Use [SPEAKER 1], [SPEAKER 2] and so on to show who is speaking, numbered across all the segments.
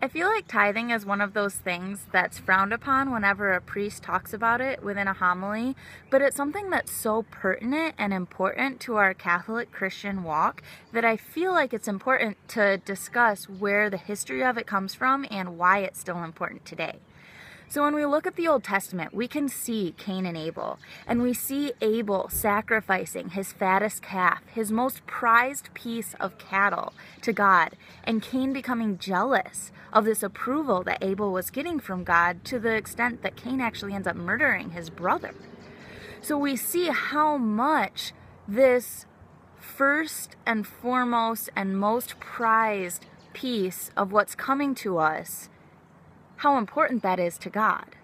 [SPEAKER 1] I feel like tithing is one of those things that's frowned upon whenever a priest talks about it within a homily, but it's something that's so pertinent and important to our Catholic Christian walk that I feel like it's important to discuss where the history of it comes from and why it's still important today. So when we look at the Old Testament, we can see Cain and Abel, and we see Abel sacrificing his fattest calf, his most prized piece of cattle, to God, and Cain becoming jealous of this approval that Abel was getting from God to the extent that Cain actually ends up murdering his brother. So we see how much this first and foremost and most prized piece of what's coming to us, how important that is to God.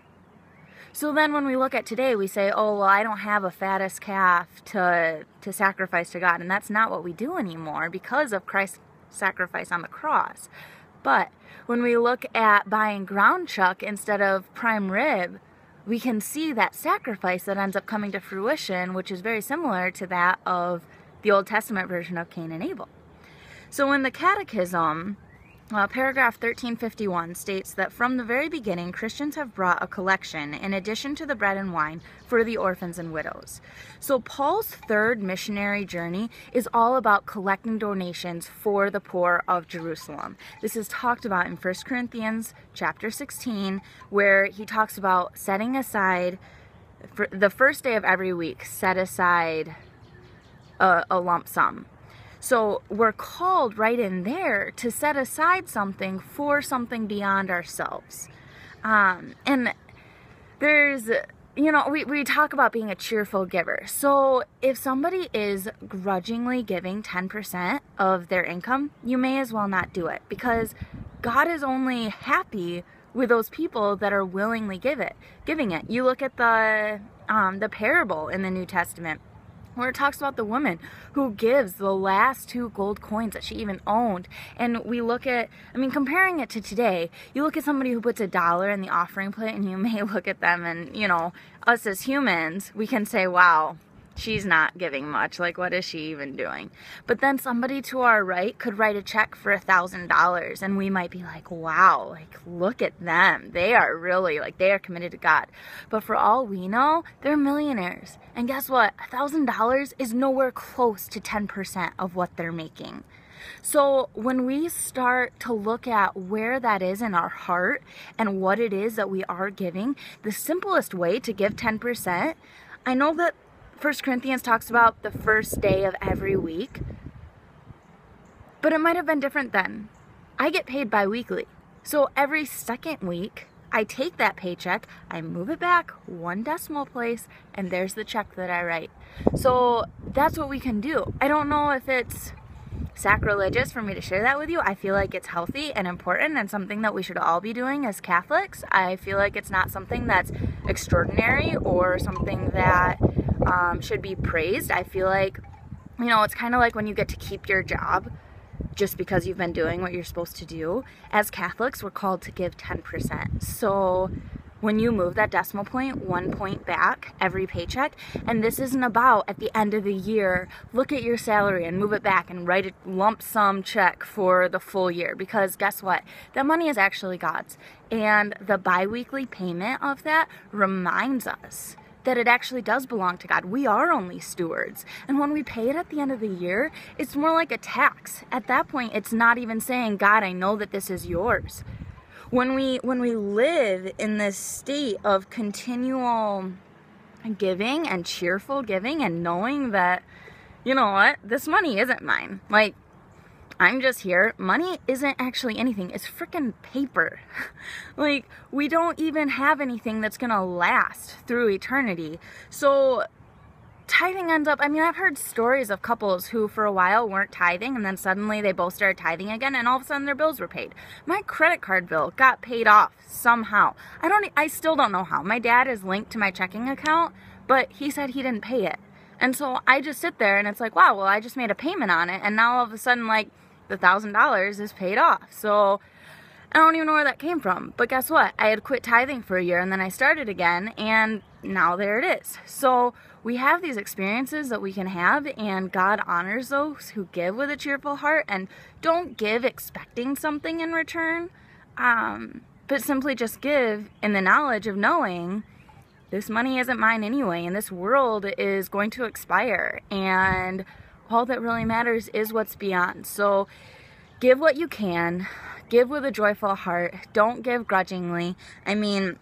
[SPEAKER 1] So then when we look at today, we say, oh, well, I don't have a fattest calf to sacrifice to God. And that's not what we do anymore because of Christ's sacrifice on the cross. But when we look at buying ground chuck instead of prime rib, we can see that sacrifice that ends up coming to fruition, which is very similar to that of the Old Testament version of Cain and Abel. So in the Catechism, paragraph 1351 states that from the very beginning, Christians have brought a collection in addition to the bread and wine for the orphans and widows. So Paul's third missionary journey is all about collecting donations for the poor of Jerusalem. This is talked about in 1 Corinthians chapter 16, where he talks about setting aside, for the first day of every week, set aside a lump sum. So we're called right in there to set aside something for something beyond ourselves. And there's, we talk about being a cheerful giver. So if somebody is grudgingly giving 10% of their income, you may as well not do it, because God is only happy with those people that are willingly giving it. You look at the parable in the New Testament, where it talks about the woman who gives the last 2 gold coins that she even owned. And we look at, comparing it to today, you look at somebody who puts $1 in the offering plate, and you may look at them and, us as humans, we can say, wow, she's not giving much. Like, what is she even doing? But then somebody to our right could write a check for $1,000, and we might be like, wow, like, look at them. They are really, they are committed to God. But for all we know, they're millionaires. And guess what? $1,000 is nowhere close to 10% of what they're making. So when we start to look at where that is in our heart and what it is that we are giving, the simplest way to give 10%, I know that 1 Corinthians talks about the first day of every week, but it might have been different then. I get paid bi-weekly. So every second week, I take that paycheck, I move it back 1 decimal place, and there's the check that I write. So that's what we can do. I don't know if it's sacrilegious for me to share that with you. I feel like it's healthy and important and something that we should all be doing as Catholics. I feel like it's not something that's extraordinary or something that should be praised. I feel like, it's kind of like when you get to keep your job just because you've been doing what you're supposed to do. As Catholics, we're called to give 10%. So when you move that decimal point 1 point back every paycheck, and this isn't about at the end of the year, look at your salary and move it back and write a lump sum check for the full year, because guess what? That money is actually God's. And the bi-weekly payment of that reminds us that it actually does belong to God. We are only stewards. And when we pay it at the end of the year, it's more like a tax. At that point, it's not even saying, God, I know that this is yours. When we live in this state of continual giving and cheerful giving and knowing that, you know what, this money isn't mine. Like, I'm just here. Money isn't actually anything. It's freaking paper. Like, we don't even have anything that's gonna last through eternity. So tithing ends up, I've heard stories of couples who for a while weren't tithing, and then suddenly they both started tithing again, and all of a sudden their bills were paid. My credit card bill got paid off somehow. I still don't know how. My dad is linked to my checking account, but he said he didn't pay it. And so I just sit there and it's like, wow, well, I just made a payment on it, and now all of a sudden, like, the $1,000 is paid off. So I don't even know where that came from. But guess what? I had quit tithing for a year, and then I started again, and now there it is. So we have these experiences that we can have, and God honors those who give with a cheerful heart and don't give expecting something in return. but simply just give in the knowledge of knowing this money isn't mine anyway, and this world is going to expire, and all that really matters is what's beyond. So give what you can, give with a joyful heart, don't give grudgingly. I mean,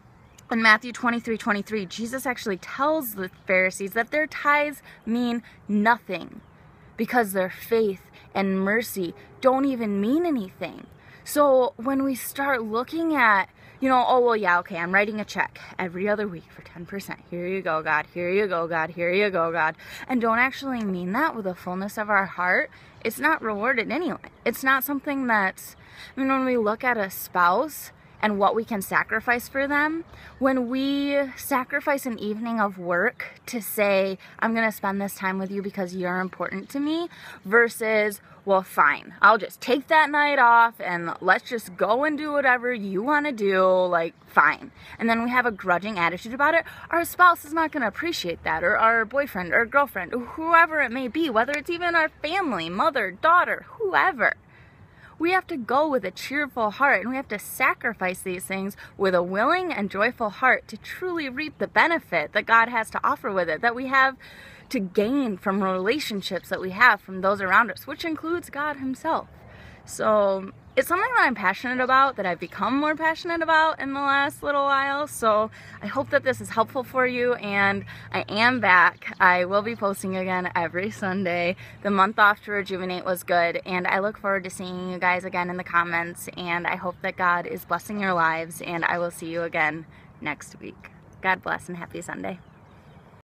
[SPEAKER 1] in Matthew 23:23, Jesus actually tells the Pharisees that their tithes mean nothing because their faith and mercy don't even mean anything. So when we start looking at, oh, well, yeah, okay, I'm writing a check every other week for 10%. Here you go, God. Here you go, God. Here you go, God. And don't actually mean that with the fullness of our heart, it's not rewarded anyway. It's not something that's, when we look at a spouse and what we can sacrifice for them, when we sacrifice an evening of work to say, I'm going to spend this time with you because you're important to me, versus, well, fine, I'll just take that night off and let's just go and do whatever you want to do, like, fine. And then we have a grudging attitude about it, our spouse is not going to appreciate that, or our boyfriend or girlfriend, or whoever it may be, whether it's even our family, mother, daughter, whoever. We have to go with a cheerful heart, and we have to sacrifice these things with a willing and joyful heart to truly reap the benefit that God has to offer with it, that we have to gain from relationships that we have from those around us, which includes God himself. So it's something that I'm passionate about, that I've become more passionate about in the last little while. So I hope that this is helpful for you, and I am back. I will be posting again every Sunday. The month off to rejuvenate was good, and I look forward to seeing you guys again in the comments, and I hope that God is blessing your lives, and I will see you again next week. God bless and happy Sunday.